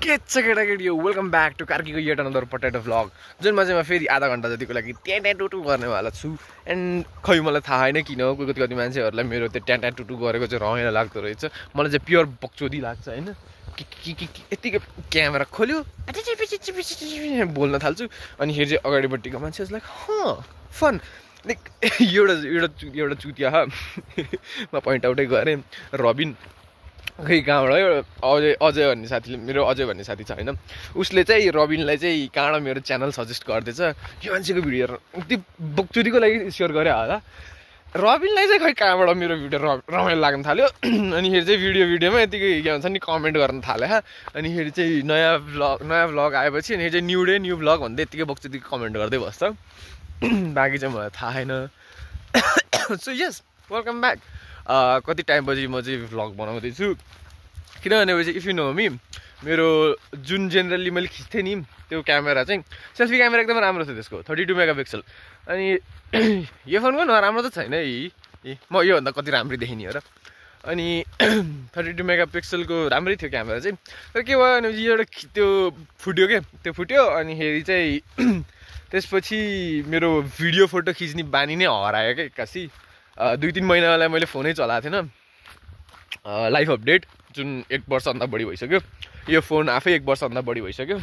के छ केटाकेटी वेलकम ब्याक टु कार्कीको येट अनदर पोटेटो भ्लग जुनमा चाहिँ म फेरि आधा घन्टा जतिको लागि ट्याटुटु गर्नेवाला छु एन्ड खै मलाई थाहा होइन किन हो कति मान्छेहरूलाई मेरो त्यो ट्याटुटु गरेको चाहिँ रमाइलो लाग्दो रहेछ मलाई चाहिँ प्योर बकचोदी लाग्छ होइन यतिकै क्यामेरा खोल्यो बोल्न थाल्छु अनि फेरि चाहिँ अगाडिपट्टिको मान्छेलाई फन लाइक एउटा चुतिया म पोइन्ट आउटै गरेँ रबिन खै कहाँबाट अजय भन्ने साथीले मेरो अजय भन्ने साथी छ होइन उसले चाहिँ रबिनलाई चाहिँ कहाँबाट मेरो च्यानल सजेस्ट गर्दैछ यो मान्छेको भिडियो त्यो बकचुदीको लागि सेयर गरे होला रबिनलाई चाहिँ खै कहाँबाट मेरो भिडियो रमाइलो लाग्न थाल्यो अनि फेरि चाहिँ भिडियोमा यतिकै के भन्छ नि कमेन्ट गर्न थाल्यो अनि फेरि चाहिँ नयाँ भ्लग आएपछि अनि चाहिँ न्यू भ्लग भन्दै यतिकै बकचुदीको कमेन्ट गर्दै बस्छ बाँकी चाहिँ मलाई थाहा छैन सो यस वेलकम ब्याक कति टाइमपछि म चाहिँ भ्लग बनाउँदैछु किनभनेपछि इफ यु नो मी मेरो जुन जेनरली मैले खिच्थेँ नि त्यो क्यामेरा चाहिँ सेल्फी क्यामेरा एकदम राम्रो थियो त्यसको 32 मेगापिक्सल अनि यो फोनको नराम्रो त छैन म योभन्दा कति राम्रै देखेँ नि हो र अनि 32 मेगापिक्सलको राम्रै थियो क्यामेरा चाहिँ तर के भयो भनेपछि एउटा त्यो फुट्यो अनि फेरि चाहिँ त्यसपछि मेरो भिडियो फोटो खिच्ने बानी नै हरायो क्या एक्कासी 2-3 महिनालाई मैले फोनै चलाएको थिएन लाइफ अपडेट जुन 1 वर्षभन्दा बढी भइसक्यो यो फोन आफै 1 वर्षभन्दा बढी भइसक्यो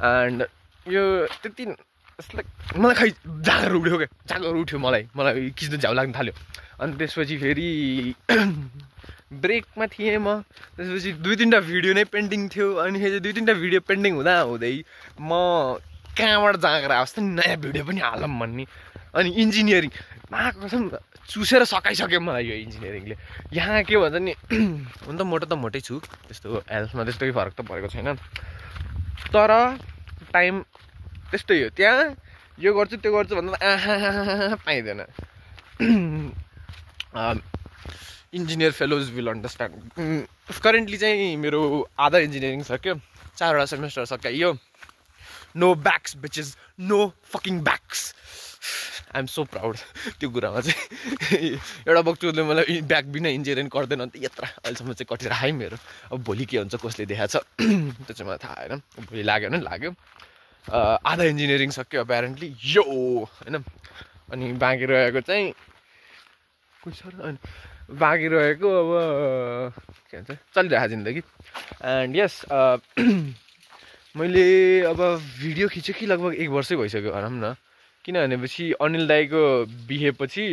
एन्ड यो त्यति मलाई खै जाँगर उठ्यो मलाई खिच्नु झ्याउ लाग्न थाल्यो अनि त्यसपछि फेरि ब्रेकमा थिएँ म त्यसपछि 2-3टा भिडियो नै पेन्डिङ थियो अनि फेरि 2-3टा भिडियो पेन्डिङ हुँदै म कहाँबाट जाँगर आओस् त नयाँ भिडियो पनि हालौँ भन्ने अनि इन्जिनियरिङ कसम चुसेर सकाइसक्यो मलाई यो इन्जिनियरिङले यहाँ के भन्छ नि हुन त मोटै छु त्यस्तो हेल्थमा त्यस्तो फरक त परेको छैन तर टाइम त्यस्तै हो त्यहाँ यो गर्छु त्यो गर्छु भन्दा पाइँदैन engineer fellows will understand currently चाहिँ मेरो आधा इन्जिनियरिङ सक्यो 4वटा सेमेस्टर सकाइयो no backs bitches no fucking backs I am so proud त्यो कुरामा चाहिँ एउटा बक्चुले मलाई ब्याक बिना इन्जिनियरिङ गर्दैन अन्त यत्र अहिलेसम्म चाहिँ कटेर आयो मेरो अब भोलि के हुन्छ कसले देखाएको छ त्यो चाहिँ मलाई थाहा होइन भोलि लाग्यो भने लाग्यो आधा इन्जिनियरिङ सक्यो एपेरेन्टली यो होइन अनि बाँकी रहेको चाहिँ बाँकी रहेको अब के भन्छ चलिरहेको जिन्दगी एन्ड यस मैले अब भिडियो खिचेँ कि लगभग 1 वर्षै भइसक्यो भनौँ न किनभनेपछि अनिल दाईको बिहेपछि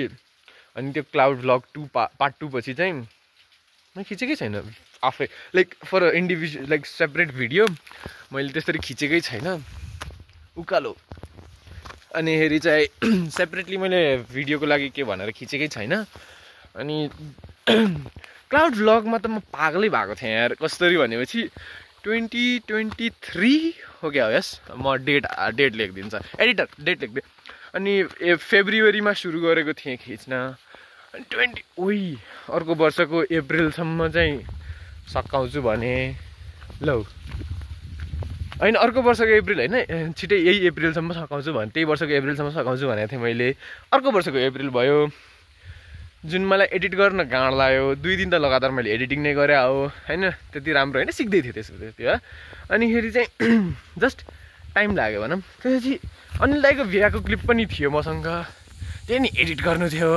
अनि त्यो क्लाउड भ्लग 2 पार्ट 2 पछि चाहिँ मैले खिचेकै छैन आफै like for individual like separate video मैले त्यसरी खिचेकै छैन उकालो अनि फेरि चाहिँ सेपरेटली मैले भिडियोको लागि के भनेर खिचेकै छैन अनि क्लाउड भ्लगमा त म पागलै भएको थिएँ यार कसरी भनेपछि 2023 हो क्या हो यस म डेट लेखिदिन्छ एडिटर डेट लेख्दै अनि फेब्रुअरीमा सुरु गरेको थिएँ खिच्न अनि अर्को वर्षको अप्रिलसम्म चाहिँ सकाउँछु भने लौ होइन अर्को वर्षको अप्रिल होइन छिटै यही अप्रिलसम्म सकाउँछु भने त्यही वर्षको अप्रिलसम्म सकाउँछु भनेको थिएँ मैले अर्को वर्षको अप्रिल भयो जुन मलाई एडिट गर्न गाँड लाग्यो 2 दिन त लगातार मैले एडिटिङ नै गरेँ हो होइन त्यति राम्रो होइन सिक्दै थिएँ त्यो अनि फेरि चाहिँ जस्ट टाइम लाग्यो भनौँ त्यसपछि अनिल दाईको बिहाको क्लिप पनि थियो मसँग त्यही नि एडिट गर्नु थियो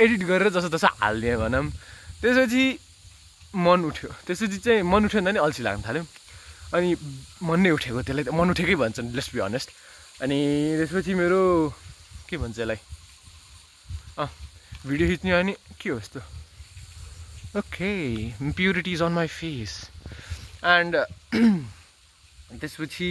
एडिट गरेर जसो तसो हालिदिएँ भनौँ त्यसपछि मन उठ्यो भन्दा नि अल्छी लाग्न थाल्यो अनि मन नै उठेको त्यसलाई मन उठेकै भन्छन् लेट्स बी अनेस्ट अनि त्यसपछि मेरो के भन्छ यसलाई भिडियो खिच्ने अनि के हो यस्तो okay purity is on my face and त्यसपछि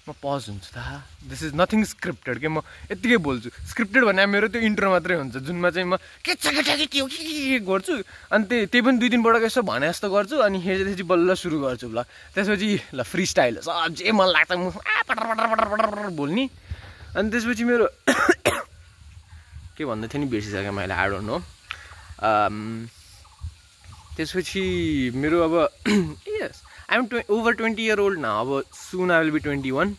म पज हुन्छु त दिस इज नथिङ स्क्रिप्टेड के म यत्तिकै बोल्छु स्क्रिप्टेड भने मेरो त्यो इन्ट्रो मात्रै हुन्छ जुनमा चाहिँ म के के गर्छु अनि त्यही पनि 2 दिनबाट यसो भने जस्तो गर्छु अनि त्यसपछि बल्ल सुरु गर्छु ल त्यसपछि ल फ्री स्टाइल जे मन लाग्छ म पटर बोल्ने अनि त्यसपछि मेरो के भन्दै थिएँ नि बिर्सिसकेँ मैले आई डोन्ट नो त्यसपछि मेरो अब yes I am over 20 year old now अब सुन आई विल बी 21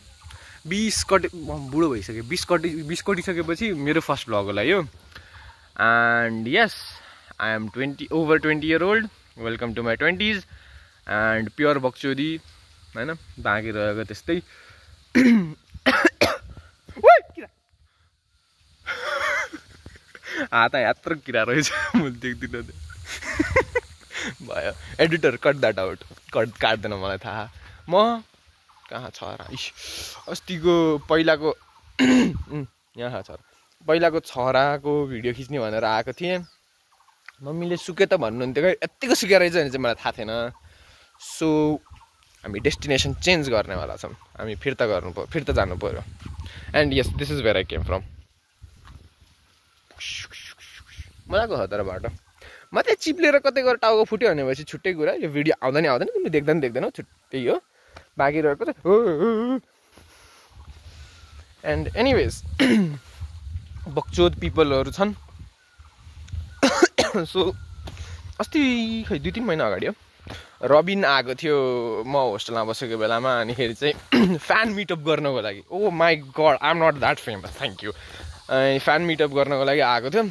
20 बुढो भइसक्यो 20 कटिसकेपछि मेरो फर्स्ट भ्लग होला यो and yes I am over 20 year old. Welcome to my 20s and pure बक्चोदी हैन बाँकी रहेको त्यस्तै हात यात्र किरा रहेछ म देख्दिन भयो एडिटर कट द्याट आउट काट्दैन मलाई थाहा म कहाँ छ र अस्तिको पहिलाको यहाँ छ पहिलाको छोराको भिडियो खिच्ने भनेर आएको थिएँ मम्मीले सुके त भन्नुहुन्थ्यो कि यत्तिको सुके रहेछ भने चाहिँ मलाई थाहा थिएन सो हामी डेस्टिनेसन चेन्ज गर्नेवाला छौँ हामी फिर्ता जानु पर्यो and yes this is where I came from मजाको हो तर बाटो म त्यहाँ चिप्लेर कतै गएर टाउको फुट्यो भनेपछि छुट्टै कुरा यो भिडियो आउँदा नि आउँदैन तिमीले देख्दैनौ छुट्टै हो बाँकी रहेको त एन्ड एनिवेज बक्चोद पिपलहरू छन् सो अस्ति खै 2-3 महिना अगाडि हो रबिन आएको थियो म होस्टेलमा बसेको बेलामा अनिखेरि चाहिँ फ्यान मिटअप गर्नको लागि oh my god I am not that famous thank you fan meetup गर्नको लागि आएको थियो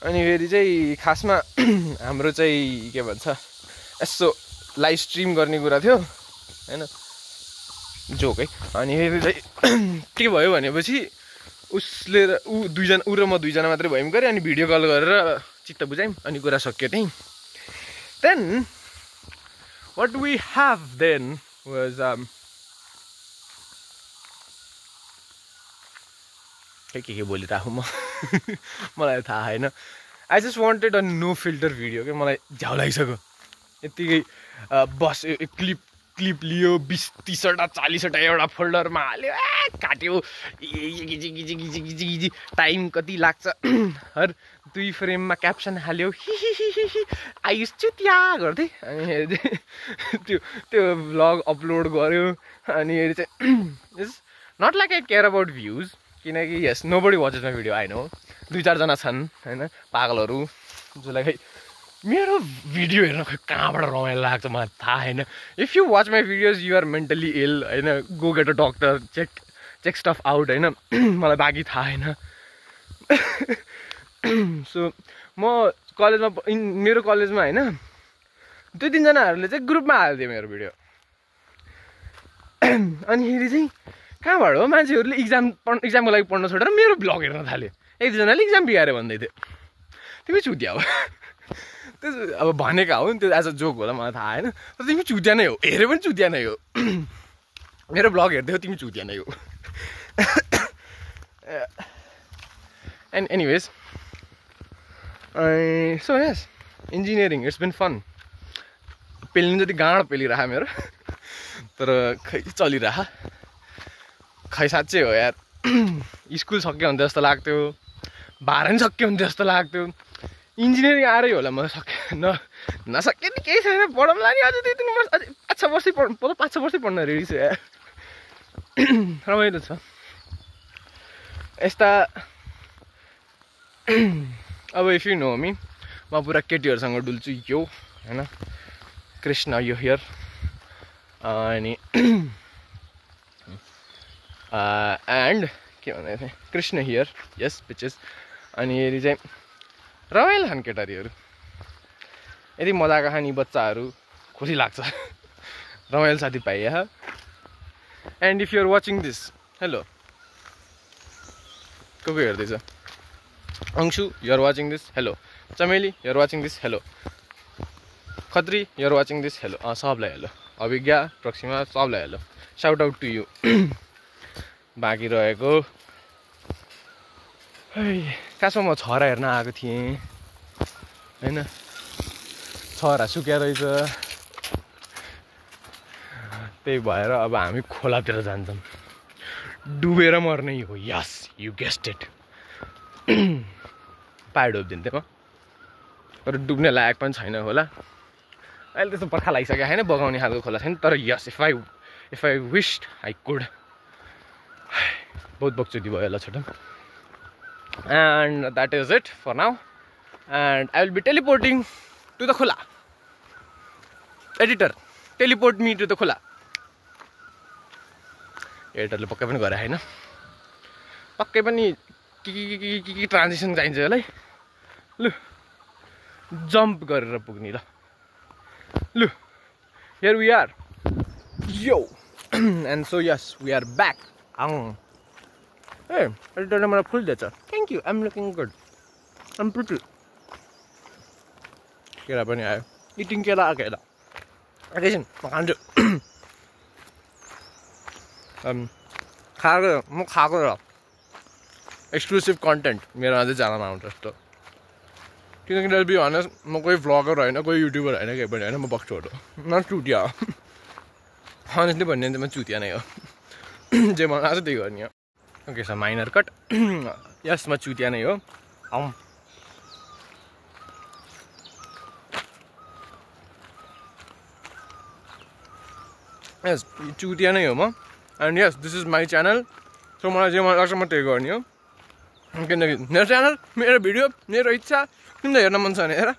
अनि फेरि चाहिँ खासमा हाम्रो चाहिँ के भन्छ यसो लाइभ स्ट्रिम गर्ने कुरा थियो हैन जोक है अनि फेरि चाहिँ के भयो भनेपछि उसले ऊ र म दुईजना मात्रै भयौँ गरे अनि भिडियो कल गरेर चित्त बुझायौँ अनि कुरा सक्यो त्यहीँ then what we have then was के बोलिरहेको म मलाई थाहा होइन I just wanted a no filter video के मलाई झ्याउ लागिसक्यो यत्तिकै बस क्लिप लियो 20-30वटा 40वटा एउटा फोल्डरमा हाल्यो काट्यो गिजी टाइम कति लाग्छ हर 2 फ्रेममा क्याप्सन हाल्यो आयुष चुतिया गर्दै अनि त्यो भ्लग अपलोड गर्यो अनि चाहिँ it's not like I care about views किनकि yes nobody watches my video I know 2-4 जना छन् होइन पागलहरू जसलाई खै मेरो भिडियो हेर्न खै कहाँबाट रमाइलो लाग्छ मलाई थाहा छैन if you watch my videos you are mentally ill होइन go get a doctor check stuff out होइन मलाई बाँकी थाहा छैन सो म कलेजमा मेरो कलेजमा होइन 2-3 जनाहरूले चाहिँ ग्रुपमा हालिदियो मेरो भिडियो अनिखेरि चाहिँ कहाँबाट हो मान्छेहरूले इक्जामको लागि पढ्न छोडेर मेरो ब्लग हेर्न थाल्यो 1-2जनाले इक्जाम बिगाऱ्यो भन्दै थियो तिमी चुतिया हो अब भनेका हो नि त्यो एज अ जोक होला मलाई थाहा होइन तर तिमी चुतिया नै हो हेऱ्यो पनि चुतिया नै हो मेरो ब्लग हेर्दै हो तिमी चुतिया नै हो and anyways so yes engineering it's been fun पेल्नु जति गाँड पेलिरह मेरो तर खै चलिरह खै साँच्चै हो यार स्कुल सक्यो भने जस्तो लाग्थ्यो 12 नि सक्यो भने जस्तो लाग्थ्यो इन्जिनियरिङ आएरै होला म नसके नि केही छैन पढौँला नि अझै 2-3 वर्ष अझै 5-6 वर्षै 5-6 वर्षै पढ्न रेडी छु यार रमाइलो छ यस्ता अब इफ यु नो मी म पुरा केटीहरूसँग डुल्छु यो होइन कृष्ण यो हियर अनि एन्ड के भन्दै थिएँ कृष्ण हियर यस पिचेस अनि यदि चाहिँ रमाइलो खान् केटारीहरू यदि मजाका खाने बच्चाहरू खुसी लाग्छ रमाइलो साथी पाइए and if you're watching this hello को हेर्दैछ Anshu you're watching this hello Chameli you're watching this hello Khatri you're watching this hello सबलाई हेलो अभिज्ञा प्रक्सिमा सबलाई hello shout out to you बाँकी रहेको खासमा म छोरा हेर्न आएको थिएँ होइन छोरा सुक्या रहेछ त्यही भएर अब हामी खोलातिर जान्छौँ डुबेर मर्ने हो यस यु गेस्ट इट पार डुब्दिन्थेँ म तर डुब्ने लायक पनि छैन होला अहिले त्यस्तो पर्खा लागिसक्यो होइन बगाउने खालको खोला छैन तर yes if I wished I could बहुत बक्चोदी भयो होला छोटो and that is it for now and I will be teleporting to the khula editor teleport me to the khula editor le pakkai pani gare haina pakkai pani के transition चाहिन्छ होला है लु जम्प गरेर पुग्ने ल लु here we are yo and so yes we are back hey अहिले मलाई फुल दिएछ thank you I'm looking good I'm pretty केरा पनि आयो इटिङ केरा आएको यता एकैछिन म खान्छु म खाएको र एक्सक्लुसिभ कन्टेन्ट मेरो अझै च्यानलमा आउँछ जस्तो किनकि लेट्स बी अनेस्ट म कोही भ्लगर होइन कोही युट्युबर होइन केही पनि होइन म बक्छु हो न चुतिया हो अनेस्टली भन्ने त म चुतिया नै हो जे मन लाग्छ त्यही गर्ने हो ओके सर माइनर कट यस म चुतिया नै हो यस चुतिया नै हो म and yes this is my channel so मलाई जे मन लाग्छ म त्यही गर्ने हो किनकि मेरो च्यानल मेरो भिडियो मेरो इच्छा किन हेर्न मन छ भने हेर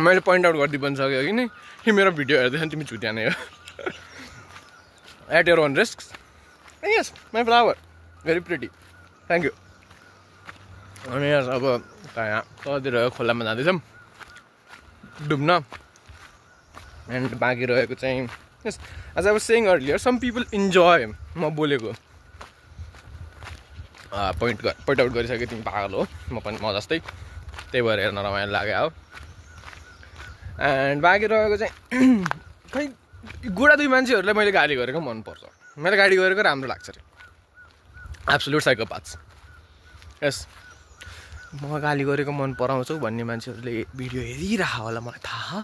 मैले पोइन्ट आउट गरिदिइ पनि सक्यो कि नि कि मेरो भिडियो हेर्दैछ तिमी चुतिया नै हो at your own risk yes my flower very pretty thank you अनि यस अब यहाँ तलतिर खोलामा जाँदैछौँ डुब्न एन्ड बाँकी रहेको चाहिँ yes as I was saying earlier some people enjoy म बोलेको पोइन्ट आउट गरिसकेँ तिमी पागल हो म पनि म जस्तै त्यही भएर हेर्न रमाइलो लाग्यो हो एन्ड बाँकी रहेको चाहिँ खै गोडा दुई मान्छेहरूलाई मैले गाली गरेको मनपर्छ मैले गाली गरेको राम्रो लाग्छ अरे एब्सोल्युट साइकोपाथ्स यस म गाली गरेको मन पराउँछौ भन्ने मान्छेहरूले भिडियो हेरिरह होला मलाई थाहा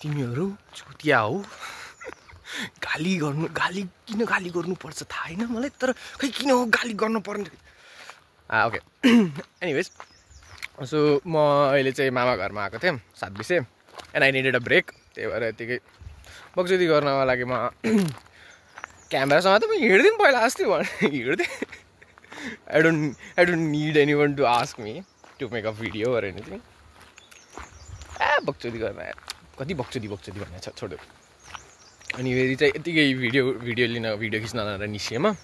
तिमीहरू चुतिया हो गाली किन गाली गर्नुपर्छ थाहा होइन मलाई तर खै किन हो गाली गर्नुपर्ने ओके एनिवेज सो म अहिले चाहिँ मामा घरमा आएको थिएँ 7 बजे and I needed a break त्यही भएर यतिकै बक्चुदी गर्नको लागि म क्यामेरासँग त म हिँड्दिनँ पहिला अस्ति हिँड्थेँ I don't need anyone to ask me to make a video or anything बक्चुदी गर्न कति बक्चुदी भन्ने छ छोड्यो अनि फेरि चाहिँ यतिकै भिडियो खिच्न भनेर निस्केँ म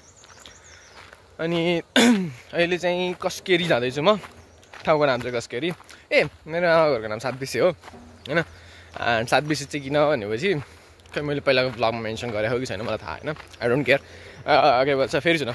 अनि अहिले चाहिँ कस्केरी जाँदैछु म ठाउँको नाम चाहिँ कस्केरी मेरो आमा घरको नाम 7 बिसे हो होइन 7 बिसे चाहिँ किन भनेपछि खै मैले पहिलाको ब्लगमा मेन्सन गरेको कि छैन मलाई थाहा होइन आई डोन्ट केयर के भन्छ फेरि सुन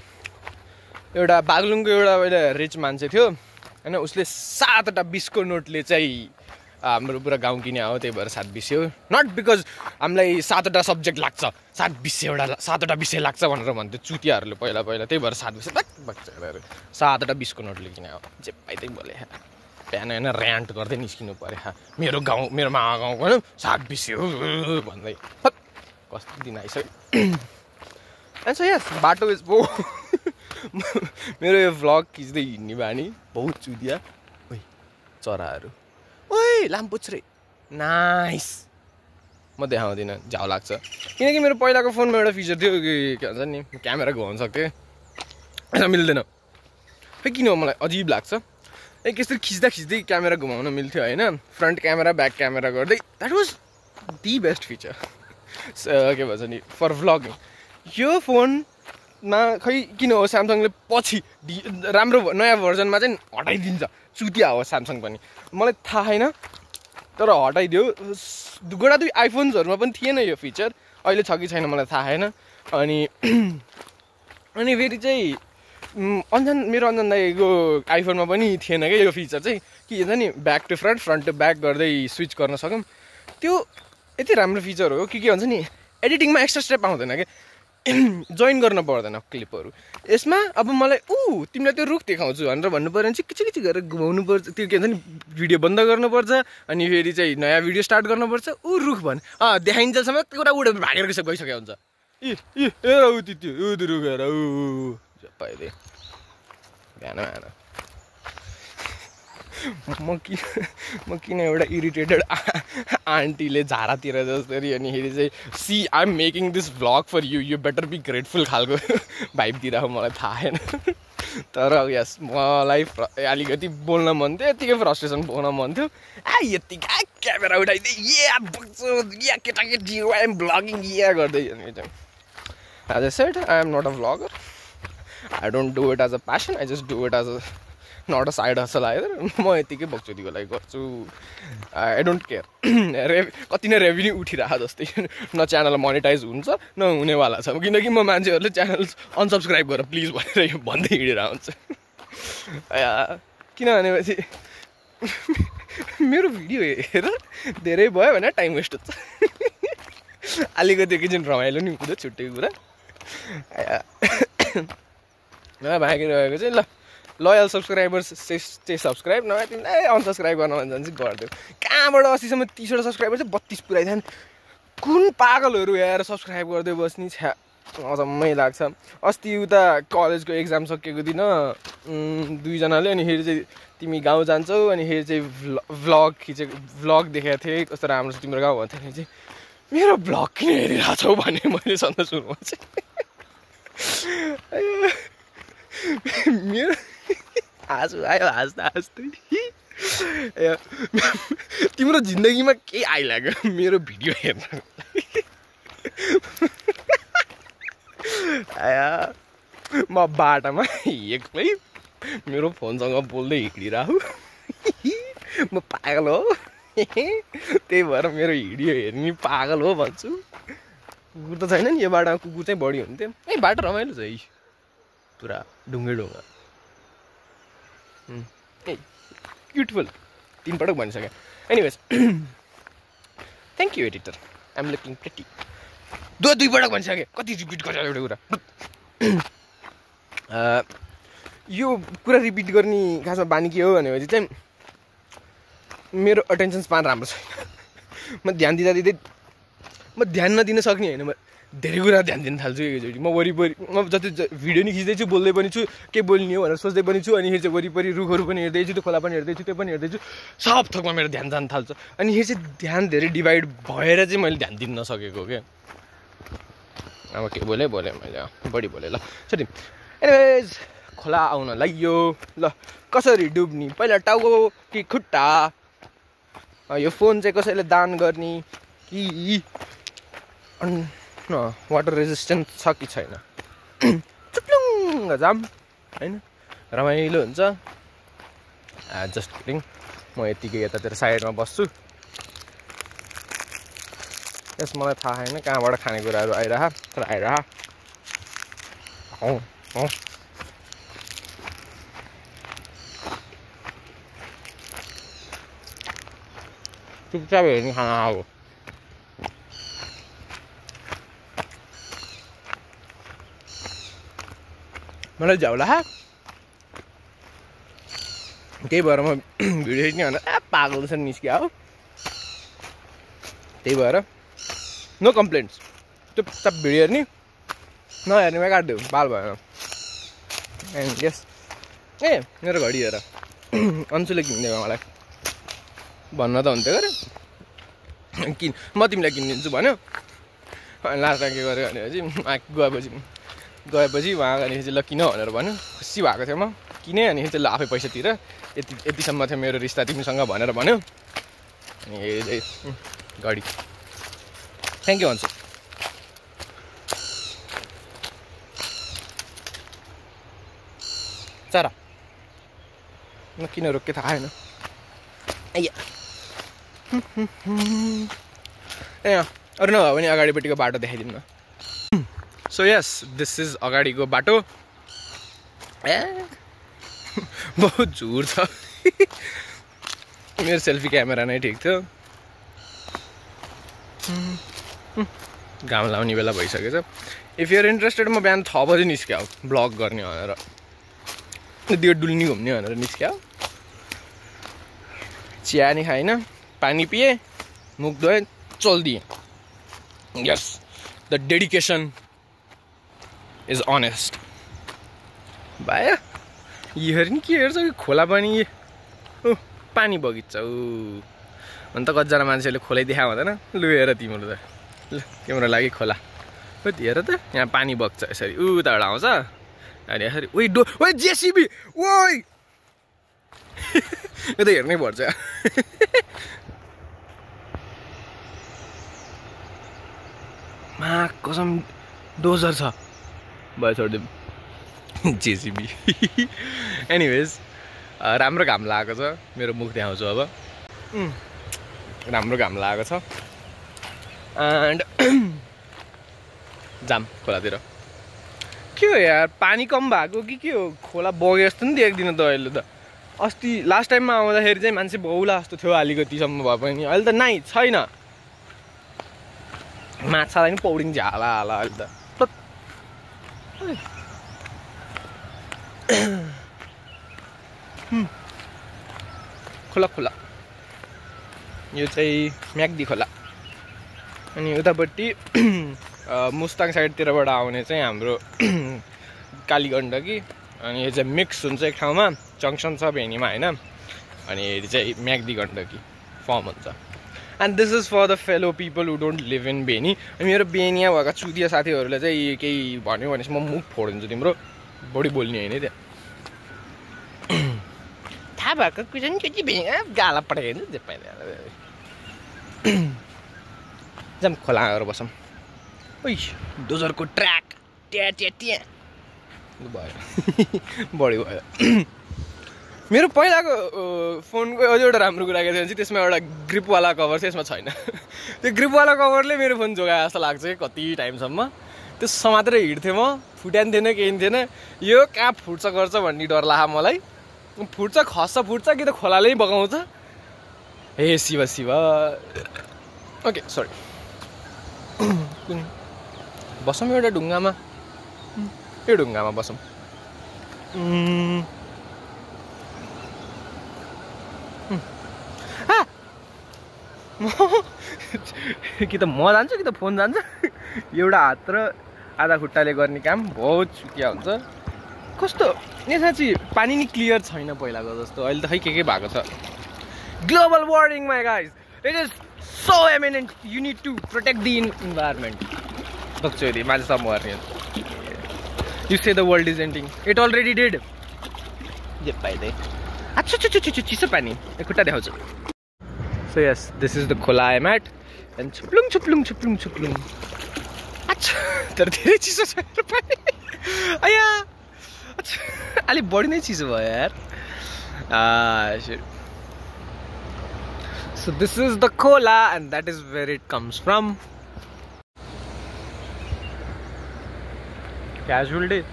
एउटा बागलुङको एउटा अहिले रिच मान्छे थियो होइन उसले 7वटा 20को नोटले चाहिँ हाम्रो पुरा गाउँ किने हो त्यही भएर 7 बिसे हो नट बिकज हामीलाई 7वटा सब्जेक्ट लाग्छ 7वटा विषय लाग्छ भनेर भन्थ्यो चुतियाहरूले पहिला त्यही भएर 7 बिसे बच्चाहरू 7वटा 20को नोटले किने हो जे पाइ त्यही बोले बिहान होइन ऱ्यान्ट गर्दै निस्किनु पऱ्यो मेरो मामा गाउँको होइन 7 बिसे हो भन्दै कस्तो दिन आइसक्यो एन्ड सो यस बाटो मेरो यो भ्लग खिच्दै हिँड्ने बानी बहुत चुतिया ओइ चराहरू ओइ लामपुच्छ्रे नाइस म देखाउँदिनँ झाउ लाग्छ किनकि मेरो पहिलाको फोनमा एउटा फिचर थियो कि के भन्छ नि क्यामेरा घुमाउन सक्थेँ मिल्दैन खै किन हो मलाई अजिब लाग्छ यस्तो खिच्दै क्यामेरा घुमाउन मिल्थ्यो होइन फ्रन्ट क्यामेरा ब्याक क्यामेरा गर्दै that was the best feature के भन्छ नि फर भ्लगिङ यो फोनमा खै किन हो स्यामसङले पछि राम्रो नयाँ भर्जनमा चाहिँ हटाइदिन्छ चुतिया हो स्यामसङ पनि मलाई थाहा छैन तर हटाइदियो गोडा दुई आइफोन्सहरूमा पनि थिएन यो फिचर अहिले छ कि छैन मलाई थाहा छैन अनि फेरि चाहिँ मेरो अन्जन दाइको आइफोनमा पनि थिएन क्या यो फिचर चाहिँ के भन्छ नि back to front to back गर्दै स्विच गर्न सक्यौँ त्यो यति राम्रो फिचर हो के भन्छ नि एडिटिङमा एक्स्ट्रा स्टेप आउँदैन क्या जोइन गर्न पर्दैन क्लिपहरू यसमा अब मलाई तिमीलाई त्यो रुख देखाउँछु भनेर भन्नु पऱ्यो भने चिक्की गरेर घुमाउनु पर्छ त्यो के भन्छ नि भिडियो बन्द गर्नुपर्छ अनि फेरि चाहिँ नयाँ भिडियो स्टार्ट गर्नुपर्छ रुख भने देखाइन्जेलसम्म एउटा उडेर भागेर गइसकेको हुन्छ त्यो रुख हेर पाइदिएँ बिहान म किन एउटा इरिटेटेड आन्टीले झारातिर जसरी अनि फेरि चाहिँ see I am making this vlog for you better be grateful खालको भाइबतिर मलाई थाहा छैन तर यस मलाई अलिकति बोल्न मन थियो यत्तिकै फ्रस्ट्रेसन बोल्न मन थियो यत्तिकै क्यामेरा उठाइदिएँ केटाकेटी आई एम भ्लगिङ गर्दै as a said I am not a vlogger I don't do it as a passion, I just do it as a not a side hustle आयो म यतिकै बक्चोदीको लागि गर्छु आई डोन्ट केयर कति नै revenue उठिरहेको जस्तै न च्यानल मोनेटाइज हुन्छ न हुनेवाला छ किनकि म मान्छेहरूले च्यानल अनसब्सक्राइब गर प्लिज भनेर यो भन्दै हिँडेर हुन्छ किनभनेपछि मेरो भिडियो हेरेर धेरै भयो भने टाइम वेस्ट हुन्छ अलिकति एकैछिन रमाइलो नि हुँदै छुट्टै कुरा बाँकी रहेको चाहिँ ल लोयल सब्सक्राइबर्स चाहिँ सब्सक्राइब नभए तिमीलाई अनसब्सक्राइब गर्न भन्छ भने चाहिँ गरिदेऊ कहाँबाट अस्तिसम्म 30वटा सब्सक्राइबर चाहिँ 32 पुऱ्याइदियो कुन पागलहरू हेरेर सब्सक्राइब गर्दै बस्ने छ्या अचम्मै लाग्छ अस्ति उता कलेजको एक्जाम सकिएको दिन दुईजनाले अनि फेरि चाहिँ तिमी गाउँ जान्छौ अनि फेरि चाहिँ भ्लग देखाएको थिएँ कस्तो राम्रो छ तिम्रो गाउँ भन्थ्यो भने चाहिँ मेरो भ्लग किन हेरिरहेको छौ भने मैले सधैँ सुरुमा चाहिँ मेरो हाँसु आयो हाँस्दै तिम्रो जिन्दगीमा के आइलाग्यो मेरो भिडियो हेर्न म बाटामा एक्लै मेरो फोनसँग बोल्दै हिँडिरहु म पागल हो त्यही भएर मेरो भिडियो हेर्ने पागल हो भन्छु कुकुर त छैन नि यो बाटामा कुकुर चाहिँ बढी हुन्थ्यो ए बाटो रमाइलो छ है पुरा ढुङ्गे ढुङ्गा ए ब्युटिफुल 3 पटक भनिसकेँ anyways thank you editor I am looking pretty 2 पटक भनिसकेँ कति रिपिट गर्छ एउटा कुरा यो कुरा रिपिट गर्ने खासमा बानी के हो भनेपछि चाहिँ मेरो अटेन्सन स्पान राम्रो छैन म ध्यान दिँदै म ध्यान नदिन सक्ने होइन म धेरै कुरा ध्यान दिन थाल्छु एकैचोटि म वरिपरि म जति भिडियो नि खिच्दैछु बोल्दै पनि छु के बोल्ने हो भनेर सोच्दै पनि छु अनि फेरि चाहिँ वरिपरि रुखहरू पनि हेर्दैछु त्यो खोला पनि हेर्दैछु त्यो पनि हेर्दैछु सब थोकमा मेरो ध्यान जान थाल्छ अनि फेरि चाहिँ ध्यान धेरै डिभाइड भएर चाहिँ मैले ध्यान दिन नसकेको क्या अब के बोलेँ मैले बढी बोलेँ ल सरी एनिवेज खोला आउन लाग्यो ल कसरी डुब्ने पहिला टाउको कि खुट्टा यो फोन चाहिँ कसैले दान गर्ने कि वाटर रेजिस्टेन्ट छ कि छैन चुप्लुङ्ग जाम होइन रमाइलो हुन्छ जस्ट किडिङ म यतिकै यतातिर साइडमा बस्छु यस मलाई थाहा छैन कहाँबाट खानेकुराहरू आइरह तर आइरह चुपचाप हेर्ने खाना हो मलाई झ्याउला त्यही भएर म भिडियो खिच्ने भनेर पागल जस्तो निस्क्या हो त्यही भएर नो कम्प्लेन्ट्स चुपचाप भिडियो हेर्ने नहेर्नेमा काटिदेऊ बाल भएन एन्ड यस ए मेरो घडी हेर अन्सुले किनिदिएको मलाई भन्न त हुन्थ्यो गरे म तिमीलाई किनिदिन्छु भन्यो अनि लास्टमा के गर्यो भनेपछि गएपछि उहाँ भनेपछि ल किन भनेर भन्यो खुसी भएको थियो म किनेँ अनि चाहिँ ल आफै पैसा तिर यतिसम्म थियो मेरो रिस्ता तिमीसँग भनेर भन्यो अनि घडी थ्याङ्क यू भन्छु चरा म किन रोक्के थाहा छैन ए अरू नभए पनि अगाडिपट्टिको बाटो देखाइदिनु न सो यस दिस इज अगाडिको बाटो ए बहुत झुर छ मेरो सेल्फी क्यामेरा नै ठिक थियो घाम लाउने बेला भइसकेछ इफ युआर इन्ट्रेस्टेड म बिहान 6 बजी निस्क्याउ ब्लग गर्ने भनेर त्यो डुल्नी घुम्ने भनेर निस्क्याउ चिया नि खाइन पानी पिएँ मुख धोएँ चल्दिएँ यस द डेडिकेसन इज अनेस्ट भाइ हेर नि के हेर्छ खोला पनि पानी बगिन्छ अन्त कतिजना मान्छेले खोलै देखाएको हुँदैन लु हेर तिम्रो त ल तिम्रो लागि खोला कति हेर त यहाँ पानी बग्छ यसरी उताबाट आउँछ अनि यसरी ओइ जेसिबी ओइ यो त हेर्नै पर्छ मा कसम डोजर छ भयो छोडिदिउँ जेसिबी एनिवेज राम्रो घाम लागेको छ मेरो मुख देखाउँछु अब राम्रो घाम लागेको छ एन्ड जाम खोलातिर के हो यार पानी कम भएको कि के हो खोला बगे जस्तो नि देख्दिनँ त अहिले त अस्ति लास्ट टाइममा आउँदाखेरि चाहिँ मान्छे बहुला जस्तो थियो अलिकतिसम्म भए पनि अहिले त नाइ छैन माछालाई नि पौडिङ झाला हाला अहिले त खोला खोला यो चाहिँ म्याग्दी खोला अनि उतापट्टि मुस्ताङ साइडतिरबाट आउने चाहिँ हाम्रो कालीगण्डकी अनि यो चाहिँ मिक्स हुन्छ एक ठाउँमा जङ्सन छ भेनीमा होइन अनि यो चाहिँ म्याग्दी गण्डकी फर्म हुन्छ and this is for the fellow people who don't live in Beni अनि मेरो बेनिया भएका चुतिया साथीहरूले चाहिँ केही भन्यो भनेपछि म मुख फोडिदिन्छु तिम्रो बढी बोल्ने होइन त्यहाँ थाहा भएको कुरो नि के गाला पठाइदिनु जे पाइदियो जाम खोला आएर बसौँ ओइ डोजरको ट्र्याक ट्या ट्या ट्या भयो बढी भयो मेरो पहिलाको फोनको अझै एउटा राम्रो कुरा के थियो भने चाहिँ त्यसमा एउटा ग्रिपवाला कभर चाहिँ यसमा छैन त्यो ग्रिपवाला कभरले मेरो फोन जोगाए जस्तो लाग्छ कति टाइमसम्म त्यो समात्रै हिँड्थेँ म फुट्यान थिएन केही थिएन यो कहाँ फुट्छ गर्छ भन्ने डर लाग्यो मलाई फुट्छ खस्छ फुट्छ कि त खोलाले बगाउँछ हे शिव शिव ओके सरी बसौँ एउटा ढुङ्गामा यो ढुङ्गामा बसौँ कि त म जान्छु कि त फोन जान्छ एउटा हात र आधा खुट्टाले गर्ने काम बहुत चुकिया हुन्छ कस्तो यहाँ साँच्ची पानी नि क्लियर छैन पहिलाको जस्तो अहिले त खै के भएको छ global warming my guys it is so eminent you need to protect the environment बक्चोरी माझे समूह you say the world is ending it already dead जे पाइँदै अच्छा चिसो पानी खुट्टा देखाउँछु so yes this is the खोला आई एम एट एन्ड छुप्लुङ छुप्लुङ छुप्लुङ छुप्लुङ अच्छा तर धेरै चिसो छ पानी आया अच्छा अलिक बढी नै चिसो भयो यार so this is the Khola and that is where it comes from. Casual day.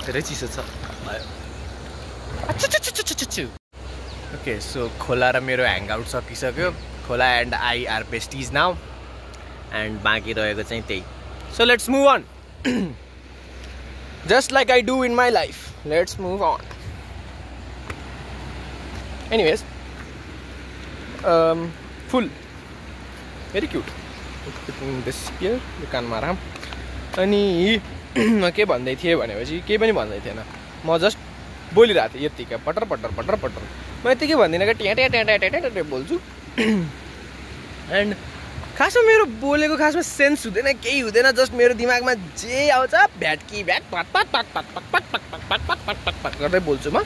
धेरै चिसो छ Okay, so Khola र मेरो ह्याङ आउट सकिसक्यो Khola and I are besties now and बाँकी रहेको चाहिँ त्यही so let's move on just like I do in my life let's move on anyways full very cute this here you can maram अनि म के भन्दै थिएँ भनेपछि केही पनि भन्दै थिएन म जस्ट बोलिरहेको थिएँ यतिकै पटर पटर पटर पटर म यतिकै भन्दिनँ कि ट्या ट्या ट्या ट्या ट्या ट्या बोल्छु एन्ड खासमा मेरो बोलेको खासमा सेन्स हुँदैन केही हुँदैन जस्ट मेरो दिमागमा जे आउँछ भ्याटकी भ्याट पट पट पट पट पट पट पट पट पट पट पट पट पट गर्दै बोल्छु म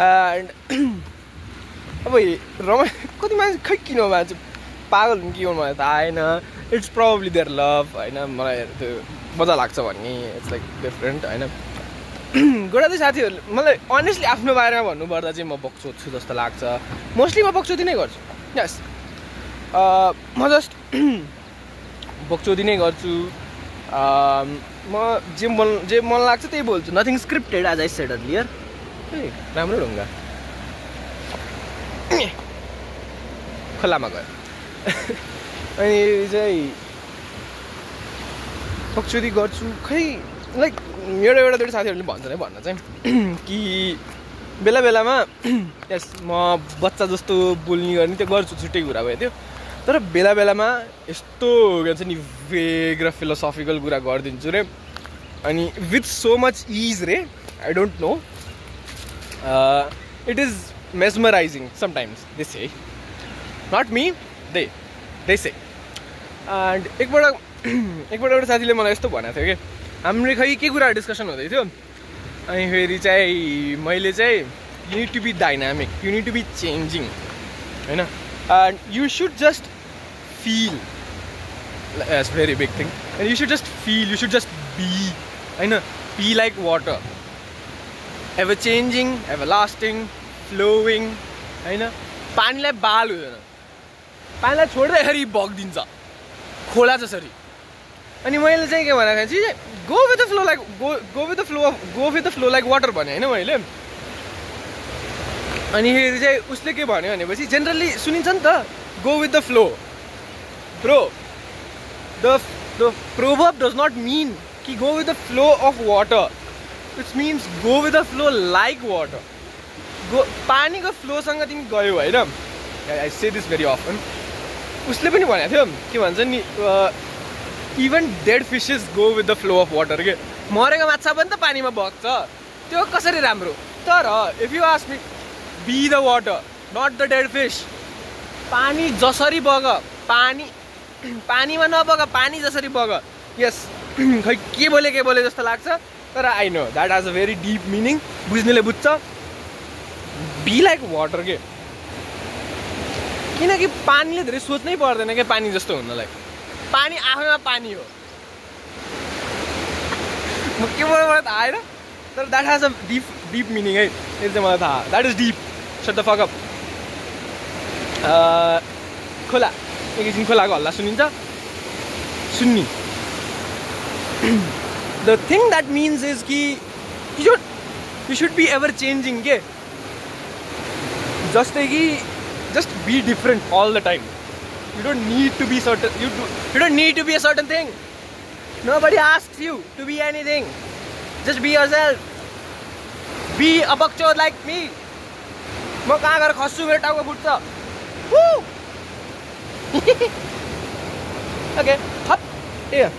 एन्ड अब कति मान्छे खै किन मान्छे पागल हुन् कि मलाई त आएन इट्स प्रोबब्ली देयर लभ होइन मलाई त्यो मजा लाग्छ भन्ने इट्स लाइक डिफ्रेन्ट होइन गोडादै साथीहरूले मलाई अनेस्टली आफ्नो बारेमा भन्नुपर्दा चाहिँ म बक्चोद छु जस्तो लाग्छ मोस्टली म बक्चोदी नै गर्छु यस म जस्ट बक्चोदी नै गर्छु म जे मन लाग्छ त्यही बोल्छु nothing scripted as I said earlier राम्रो ढुङ्गा खोलामा गयो अनि चाहिँ बक्चोदी गर्छु खै लाइक मेरो एउटा दुईवटा साथीहरूले भन्छ नै भन्न चाहिँ कि बेला बेलामा यस म बच्चा जस्तो बोल्ने गर्ने त्यो गर्छु छुट्टै कुरा भयो त्यो तर बेला बेलामा यस्तो के भन्छ नि वेग र फिलोसफिकल कुरा गरिदिन्छु रे अनि विथ सो मच इज रे I don't know it is mesmerising sometimes they say not me they say and एकपल्ट एउटा साथीले मलाई यस्तो भनेको थियो कि हाम्रो खै के कुरा डिस्कसन हुँदै थियो अनि फेरि चाहिँ मैले चाहिँ you need to be dynamic you need to be changing होइन and you should just feel it's very big thing And you should just feel, you should just be, be like water. Ever changing, everlasting, flowing, पानीलाई बाल हुँदैन, पानीलाई छोड्दाखेरि बग्दिन्छ खोला जसरी. अनि मैले चाहिँ के भनेको थिएँ, go with the flow like water भने हैन मैले. अनि फेरि चाहिँ उसले के भन्यो भनेपछि जनरली सुनिन्छ नि त, go with the flow. Bro, the proverb does not mean कि go with the flow of water. It means go with the flow like water. पानीको फ्लोसँग तिमी गयो हैन. I say this very often. उसले पनि भनेको थियो के भन्छ नि, even dead fishes go with the flow of water के. मरेको माछा पनि त पानीमा बग्छ, त्यो कसरी राम्रो. तर if you ask me, be the water, not the dead fish. पानी जसरी बग, पानीमा नबग, पानी जसरी बग. Yes, खै के बोले जस्तो लाग्छ, तर I know that has a very deep meaning. बुझ्नेले बुझ्छ. Be like water के, किनकि पानीले धेरै सोच्नै पर्दैन के पानी जस्तो हुनलाई. पानी आफैमा पानी हो. म के बोल्नु मलाई थाहा हैन, तर that has a deep meaning है. यो चाहिँ मलाई थाहा. That is deep. Shut the fuck up. खोला, एकैछिन खोलाको हल्ला सुनिन्छ. सुन्नी. The thing that means is कि you should be ever changing के. Just be different all the time. You don't need to be certain. You don't need to be a certain thing. Nobody asks you to be anything. Just be yourself. Be a bakchod like me. म कहाँ गएर खस्छु, मेरो टाउको फुट्छ. Woo! Okay. Hop. Here.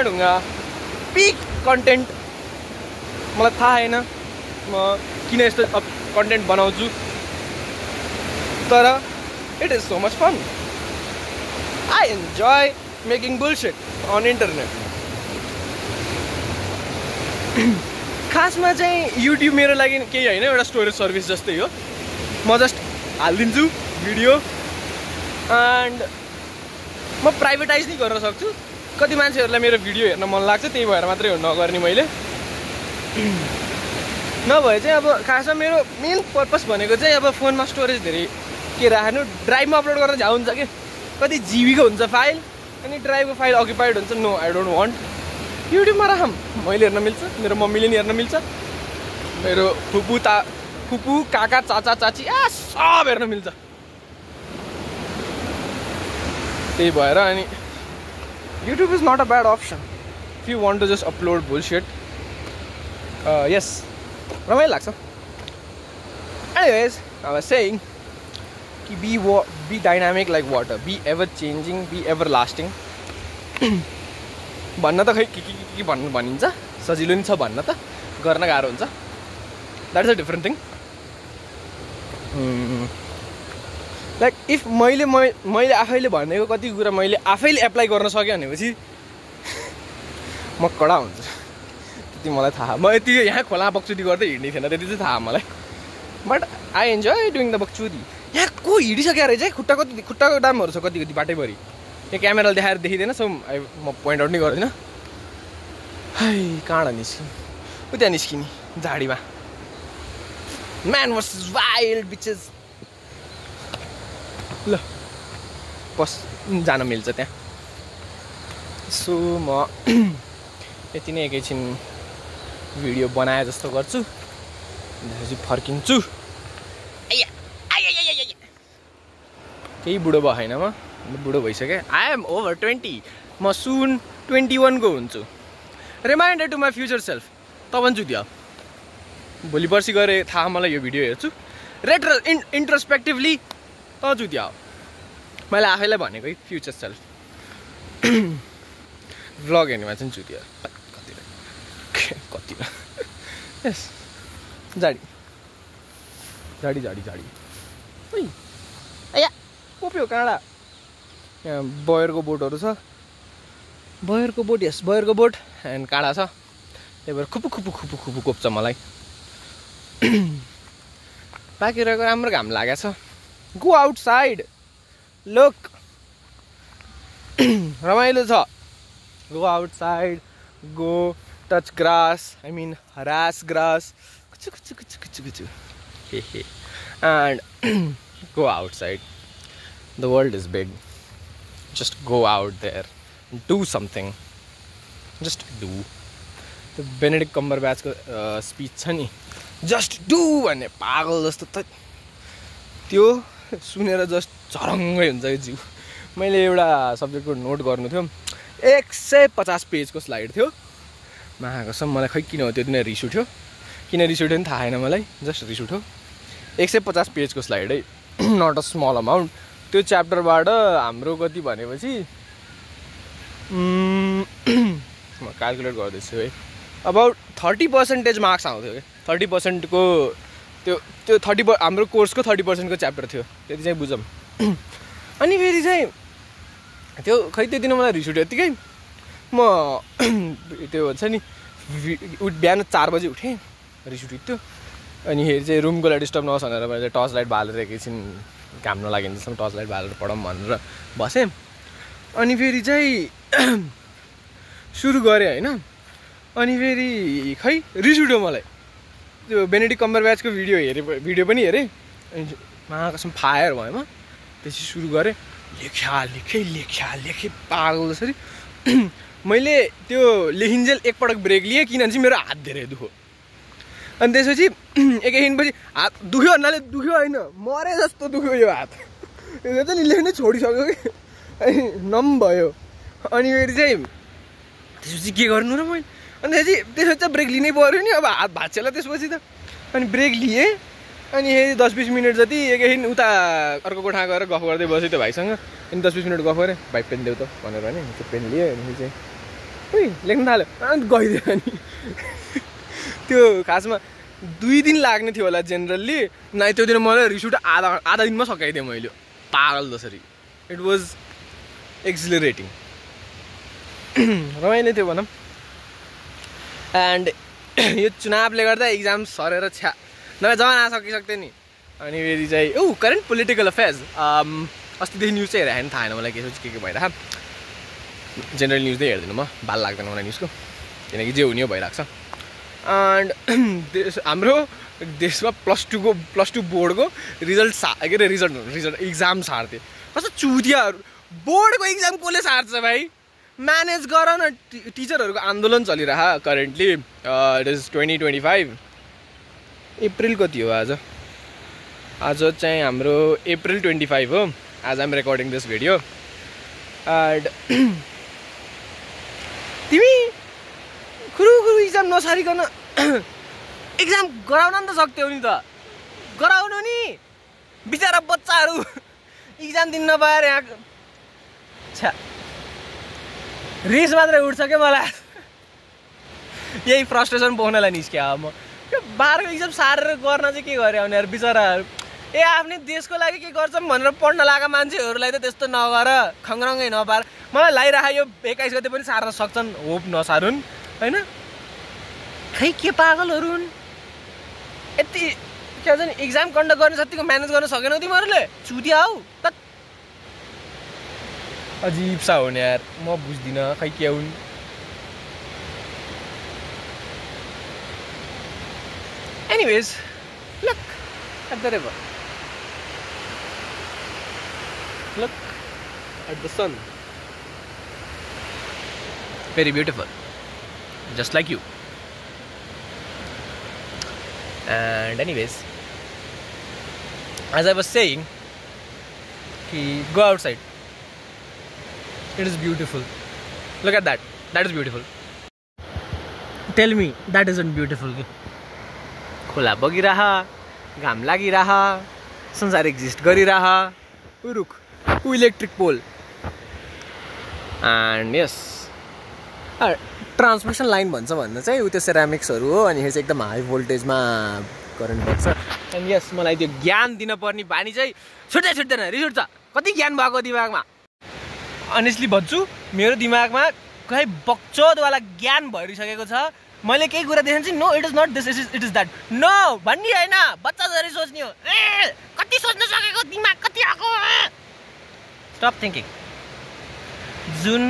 Dunga. Peak content. मलाई थाहा हैन म किन यस्तो कन्टेन्ट बनाउँछु, तर it is so much fun. I enjoy making bullshit on internet. खासमा चाहिँ YouTube मेरो लागि केही हैन, एउटा स्टोरेज सर्भिस जस्तै हो. म जस्ट हाल्दिन्छु भिडियो एन्ड म प्राइभेटाइज नि गर्न सक्छु. कति मान्छेहरूलाई मेरो भिडियो हेर्न मन लाग्छ, त्यही भएर मात्रै हो नगर्ने मैले. नभए चाहिँ अब खासमा मेरो मेन पर्पस भनेको चाहिँ अब फोनमा स्टोरेज धेरै के राख्नु, ड्राइभमा अपलोड गर्न झ्याउ हुन्छ कि कति जिबीको हुन्छ फाइल, अनि ड्राइभको फाइल अकुपाइड हुन्छ. No, I don't want. युट्युबमा राखौँ, मैले हेर्न मिल्छ, मेरो मम्मीले नि हेर्न मिल्छ, मेरो फुपू काका चाचा चाची सब हेर्न मिल्छ. त्यही भएर अनि YouTube is not a bad option if you want to just upload bullshit. Yes, रमाइलो लाग्छ. Anyways, I was saying be dynamic like water, be ever changing, be everlasting. भन्न त खै के भन्नु भनिन्छ, सजिलो नि छ भन्न त, गर्न गाह्रो हुन्छ. That is a different thing. Like if मैले आफैले भनेको कति कुरा मैले आफैले एप्लाई गर्न सके भनेपछि म कडा हुन्छ. त्यति मलाई थाहा. म यति यहाँ खोला बक्चुदी गर्दै हिँड्ने थिएन, त्यति चाहिँ थाहा मलाई. But I enjoy doing the बक्चुदी. यहाँ को हिँडिसक्यो रहेछ है, खुट्टाको दामहरू छ कति बाटैभरि. यहाँ क्यामेराले देखाएर देखिँदैन, सो म पोइन्ट आउट नै गर्दिनँ. है काँडा निस्किने, उता निस्किने झाडीमा. Man versus wild bitches. ल बस जान मिल्छ त्यहाँ. सो म यति नै एकैछिन भिडियो बनाए जस्तो गर्छु, त्यसपछि फर्किन्छु. केही बुढो भयो होइन, म बुढो भइसकेँ. I am over 20. म सुन 21 को हुन्छु. Reminder to my future self. त भन्छु त्यो भोलि पर्सि गएर थाहा मलाई यो भिडियो हेर्छु. इन्ट्रोस्पेक्टिभली त जुत्या हो मैले आफैलाई भनेको है, फ्युचर सेल्फ. भ्लग हेर्नेमा चाहिँ जुत्या कति यस झाडी अया कोप्यो काँडा. यहाँ बयरको बोटहरू छ, बयरको बोट. यस बयरको बोट एन्ड काँडा छ. त्यही भएर खुपु खुपु खुपु खुपु कोप्छ मलाई। बाहिरको राम्रो घाम लागेको छ। गो आउटसाइड, लुक रमाइलो छ। Go outside, go touch grass, I mean harass grass, कुचु कुचु कुचु कुचु कुचु, hey and go outside. The world is big. Just go out there, do something. Just do. The Benedict Cumberbatch को speech छ नि, just do भन्ने पागल जस्तो त त्यो सुनेर जस्ट झरङ्गै हुन्छ यो जिउ। मैले एउटा सब्जेक्टको नोट गर्नु थियो, 150 पेजको स्लाइड थियो। महाकसम मलाई खै किन हो त्यो दिन रिस उठ्यो, किन रिस उठ्यो नि थाहा छैन मलाई, जस्ट रिस उठ्यो। 150 पेजको स्लाइड है, नट अ स्मल अमाउन्ट। त्यो च्याप्टरबाट हाम्रो कति भनेपछि म क्यालकुलेट गर्दैछु है, अबाउट 30% मार्क्स आउँथ्यो क्या। 30% को त्यो 30 हाम्रो कोर्सको 30% को च्याप्टर थियो, त्यति चाहिँ बुझौँ। अनि फेरि चाहिँ त्यो खै त्यो दिन मलाई रिस उठ्यो यत्तिकै। म त्यो हुन्छ नि बिहान 4 बजी उठेँ, रिस उठ्यो त्यो। अनि फेरि चाहिँ रुमकोलाई डिस्टर्ब नहोस् भनेर मैले टर्च लाइट बालेर एकैछिन घाम नलाग्यो जसम्म टर्च लाइट बालेर पढौँ भनेर बसेँ। अनि फेरि चाहिँ सुरु गरेँ होइन। अनि फेरि खै रिस उठ्यो मलाई। त्यो बेनेडिक्ट कम्बरब्याचको भिडियो पनि हेरेँ, अनि महाकसम फायर भयो म। त्यसपछि सुरु गरेँ, लेखेँ पागल जसरी। मैले त्यो लेखिन्जेल एकपटक ब्रेक लिएँ, किनभने चाहिँ मेरो हात धेरै दुख्यो। अनि त्यसपछि एकैछिनपछि हात दुख्यो भन्नाले दुख्यो होइन, मरे जस्तो दुख्यो यो हात। यो चाहिँ लेख्नै छोडिसक्यो कि, अनि नम भयो। अनि फेरि चाहिँ त्यसपछि के गर्नु र मैले, अनि त्यसपछि चाहिँ ब्रेक लिनै पऱ्यो नि, अब हात भाँच्यो त्यसपछि त। अनि ब्रेक लिएँ, अनि फेरि 10-20 मिनट जति एकैछिन उता अर्को कोठा गएर गफ गर्दै बसेँ त्यो भाइसँग। अनि 10-20 मिनट गफ गरेँ, भाइ पेन देऊ त भनेर भने त्यो पेन लिएँ। अनि चाहिँ उही लेख्न थाल्यो, अनि गइदियो। अनि त्यो खासमा 2 दिन लाग्ने थियो होला जेनरली, न त्यो दिन मलाई रिस उठ्यो, आधा दिनमा सकाइदिएँ मैले पागल जसरी। इट वाज एक्सिलरेटिङ, रमाइलो थियो भनौँ। एन्ड यो चुनावले गर्दा इक्जाम सरेर नभए जमाना सकिसक्थ्यो नि। अनि फेरि चाहिँ करेन्ट पोलिटिकल अफेयर्स अस्तिदेखि न्युज चाहिँ हेरेको थाहा छैन मलाई के भइरहेको। जेनरल न्युज चाहिँ हेर्दिनँ म, बाल लाग्दैन मलाई न्युजको, किनकि जे हुने हो भइरहेको छ। एन्ड हाम्रो देशमा +2 बोर्डको रिजल्ट के अरे रिजल्ट इक्जाम सार्थे। कस्तो चुतियाहरू, बोर्डको इक्जाम कसले सार्छ भाइ? म्यानेज गर न। टिचरहरूको आन्दोलन चलिरह करेन्टली। इट इज 2025 अप्रिल कति हो आज? आज चाहिँ हाम्रो अप्रिल 25 हो। आज I'm recording this video. And तिमी खुरु इक्जाम नसारिकन इक्जाम गराउन नि त सक्थ्यौ नि त, गराउनु नि। बिचारा बच्चाहरू इक्जाम दिन नपाएर यहाँ छ्या रिस मात्रै उठ्छ क्या मलाई। यही फ्रस्ट्रेसन पाउनलाई निस्क्या म। यो 12को इक्जाम सारेर गर्न चाहिँ के गरे भने बिचराहरू, आफ्नै देशको लागि के गर्छौँ भनेर पढ्न लागेको मान्छेहरूलाई त त्यस्तो नगर, खङ्ग्रङ्गै नपार। मलाई लागिरह यो 21 गते पनि सार्न सक्छन्, होप नसारुन् होइन। खै के पागलहरू हुन् यति। के भन्छ नि, इक्जाम कन्डक्ट गर्ने जतिको म्यानेज गर्न सकेनौ तिमीहरूले, चुतिया हौ। अजीब सा हो नि यार, म बुझ्दिनँ खै के हुन्। Anyways, look at the river, look at the sun, very beautiful, just like you. And anyways, as I was saying, go outside. It is beautiful. Look at that. That is beautiful. Tell me that isn't beautiful. खोला बगिरह, घाम लागिरह, संसार exist गरिरह, रुख, electric pole, and yes transmission line भन्छ भन्दा चाहिँ त्यो सेरामिक्सहरू हो। अनि चाहिँ एकदम हाई भोल्टेजमा करेन्ट बग्छ। एन्ड यस मलाई त्यो ज्ञान दिन पर्ने बानी चाहिँ छुट्दैन, रिस उठ्छ। कति ज्ञान भएको दिमागमा, अनेस्टली भन्छु मेरो दिमागमा कहीँ बक्चोदवाला ज्ञान भरिसकेको छ। मैले केही कुरा देखेँ चाहिँ no it is not this it is that no भन्ने होइन बच्चा जरी सोच्ने हो कति सोच्न सकेको दिमाग कति आएको स्टप थिङ्किङ जुन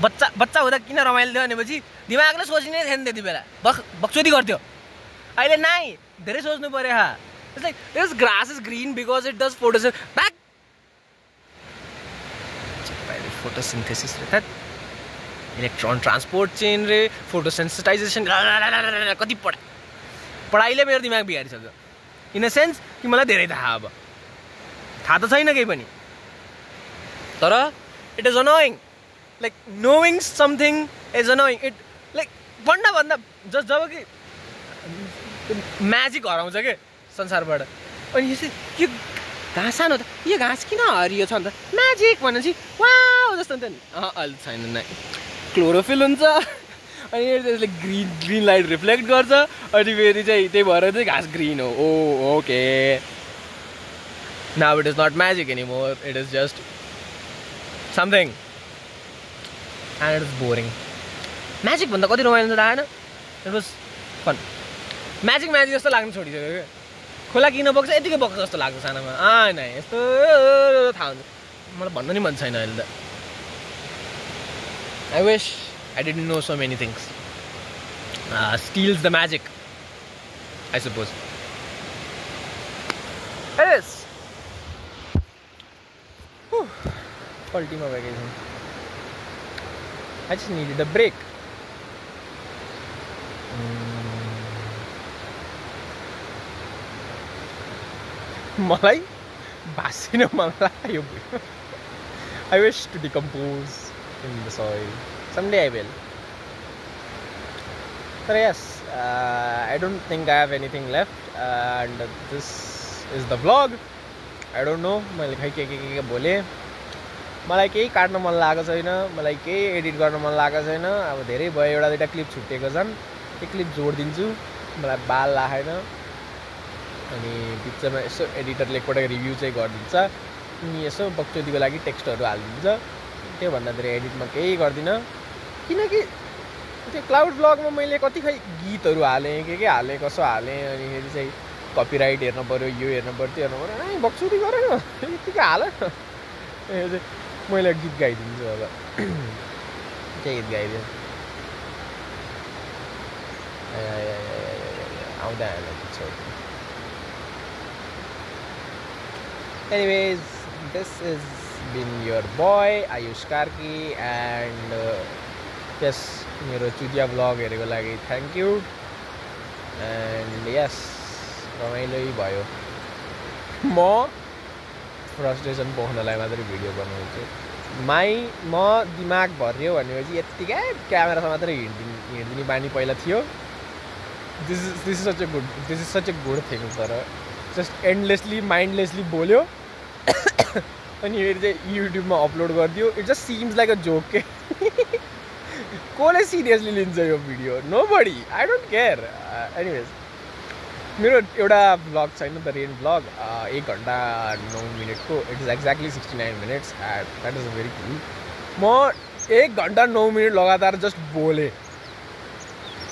बच्चा हुँदा किन रमाइलो थियो भनेपछि दिमागले सोच्ने थिएन त्यति बेला बक्चोदी गर्थ्यो अहिले नाइ धेरै सोच्नु पर्यो हा it's like this grass is green because it does photosynthesis रे द्याट इलेक्ट्रोन ट्रान्सपोर्ट चेन रे फोटोसेन्सिटाइजेसन कति पढाइले मेरो दिमाग बिगारिसक्यो इन अ सेन्स कि मलाई धेरै थाहा अब थाहा त छैन केही पनि तर it is annoying like knowing something is annoying it like भन्दा जस्ट जब कि म्याजिक हराउँछ के संसारबाट अनि यो घाँस सानो त यो घाँस किन हरियो छ अन्त म्याजिक भनेपछि वाउ जस्तो नि अहिले छैन नै क्लोरोफिल हुन्छ अनि त्यसले ग्रिन लाइट रिफ्लेक्ट गर्छ अनि फेरि चाहिँ त्यही भएर चाहिँ घाँस ग्रिन हो oh okay now it is not magic anymore it is just something and it is boring magic भन्दा कति रमाइलो थाहा होइन इट वाज फन म्याजिक जस्तो लाग्नु छोडिसक्यो क्या खोला किन बग्छ यतिकै बग्छ जस्तो लाग्छ सानोमा नै यस्तो थाहा हुन्छ मलाई भन्नु नि मन छैन अहिले त I wish I didn't know so many things. Steals the magic, I suppose. It is. Ultima vacation. I just needed a break. Malai? Basino malai. I wish to decompose in the soil. Someday I will. But yes, I don't think I have anything left and this is the vlog. I don't know, मैले खै के बोले मलाई केही काट्न मन लागेको छैन मलाई केही एडिट गर्न मन लागेको छैन अब धेरै भयो एउटा दुईटा क्लिप छुटेको छन् त्यो क्लिप जोडिदिन्छु मलाई बाल लागेन अनि बिचमा यसो एडिटरले एकपटक रिभ्यू चाहिँ गरिदिन्छ अनि यसो बक्चोदीको लागि टेक्स्टहरू हालिदिन्छ त्योभन्दा धेरै एडिटमा केही गर्दिनँ किनकि त्यो क्लाउड ब्लगमा मैले कति खै गीतहरू हालेँ के हालेँ कसो हालेँ अनि फेरि चाहिँ कपिराइट हेर्नु पऱ्यो यो हेर्नु पऱ्यो त्यो हेर्नु पऱ्यो बक्चोदी गरेन यतिकै हाल न मैले गीत गाइदिन्छु अब के गीत गाइदिएँ आउँदा anyways this has been your boy Ayush Karki and yes मेरो चुदिया vlog हेरेको लागि thank you and yes रमाइलो भयो म फ्रस्ट्रेसन पोख्नलाई मात्रै भिडियो बनाउँछु म दिमाग भर्यो भनेपछि यत्तिकै क्यामेरामा मात्रै हिँड्दिने बानी पहिला थियो this is such a good thing तर जस्ट एन्डलेसली माइन्डलेसली बोल्यो अनि फेरि चाहिँ युट्युबमा अपलोड गरिदियो it just seems like a joke के कसले सिरियसली लिन्छ यो video nobody I don't care anyways मेरो एउटा भ्लग छैन द रेन भ्लग 1 घन्टा 9 मिनटको it is exactly 69 minutes that is very cool म 1 घन्टा 9 मिनट लगातार जस्ट बोलेँ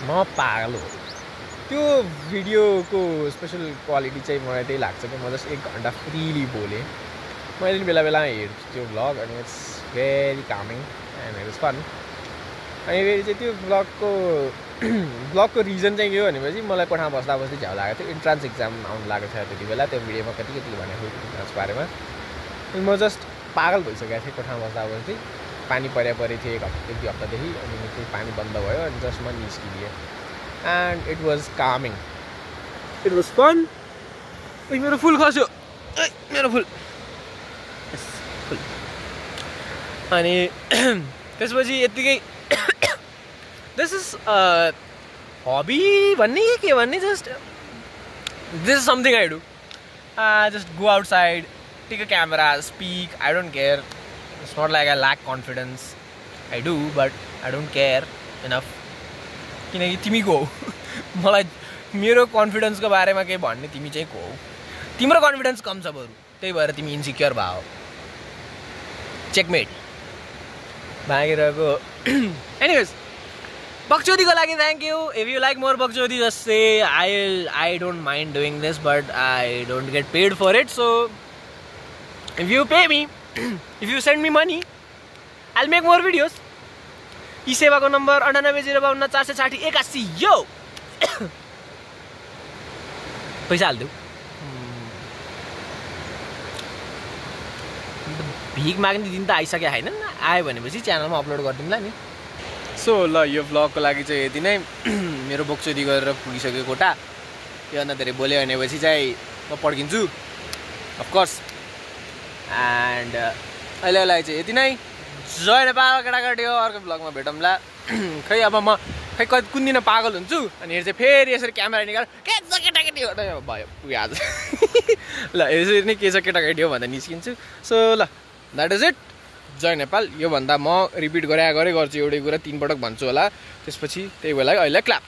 म पागल हो त्यो भिडियोको स्पेसल क्वालिटी चाहिँ मलाई त्यही लाग्छ कि म जस्ट 1 घन्टा फ्रिली बोलेँ मैले बेला बेलामा हेर्छु त्यो भ्लग अनि it's very calming and it is fun अनि फेरि चाहिँ त्यो भ्लगको रिजन चाहिँ के हो भनेपछि मलाई कोठामा बस्दा बस्दै झ्याउ लागेको थियो इन्ट्रान्स एक्जाम आउनु लागेको थियो त्यति बेला त्यो भिडियोमा कति भनेको थियो इन्ट्रान्स बारेमा अनि म जस्ट पागल भइसकेको थिएँ कोठामा बस्दा बस्दै पानी परे थिएँ एक हप्तादेखि अनि त्यो पानी बन्द भयो अनि जस्ट म निस्किदिएँ and it was coming it was fun मेरो फुल खस्यो मेरो फुल अनि त्यसपछि यत्तिकै दिस इज हबी भन्ने के भन्ने just this is something I do just go outside take a camera speak I don't care it's not like I lack confidence I do but I don't care enough किनकि तिमी को हो मलाई मेरो कन्फिडेन्सको बारेमा केही भन्ने तिमी चाहिँ को हो तिम्रो कन्फिडेन्स कम छ बरु त्यही भएर तिमी इन्सिक्योर भयो चेकमेट भागिरहेको एनिवेज बक्चोदीको लागि thank you. If you like more बक्चोदी just say I don't mind doing this but I don't get paid for it. So if you pay me, if you send me money, I will make more videos. ई सेवाको number 9805246081. यो पैसा हालिदेऊ. भिख माग्ने दिन त आइसक्यो होइन, आयो भनेपछि च्यानलमा अपलोड गरिदिउँला नि. सो ल यो भ्लगको लागि चाहिँ यति नै. मेरो बक्चोदी गरेर पुगिसक्यो कोटा. योभन्दा धेरै बोल्यो भनेपछि चाहिँ म पड्किन्छु अफकोर्स. एन्ड अहिलेको लागि चाहिँ यति नै. जय नेपाल केटाकेटी हो. अर्को भ्लगमा भेटौँला. खै अब म कुन दिन पागल हुन्छु अनि चाहिँ फेरि यसरी क्यामेरा निकाल के छ केटाकेटी हो भयो पुग्यो आज. ल यसरी नै के छ केटाकेटी हो भन्दा निस्किन्छु. सो ल द्याट इज इट. जय नेपाल. योभन्दा म रिपिट गरे गर्छु एउटै कुरा 3 पटक भन्छु होला. त्यसपछि त्यही बेला अहिले क्ल्याप.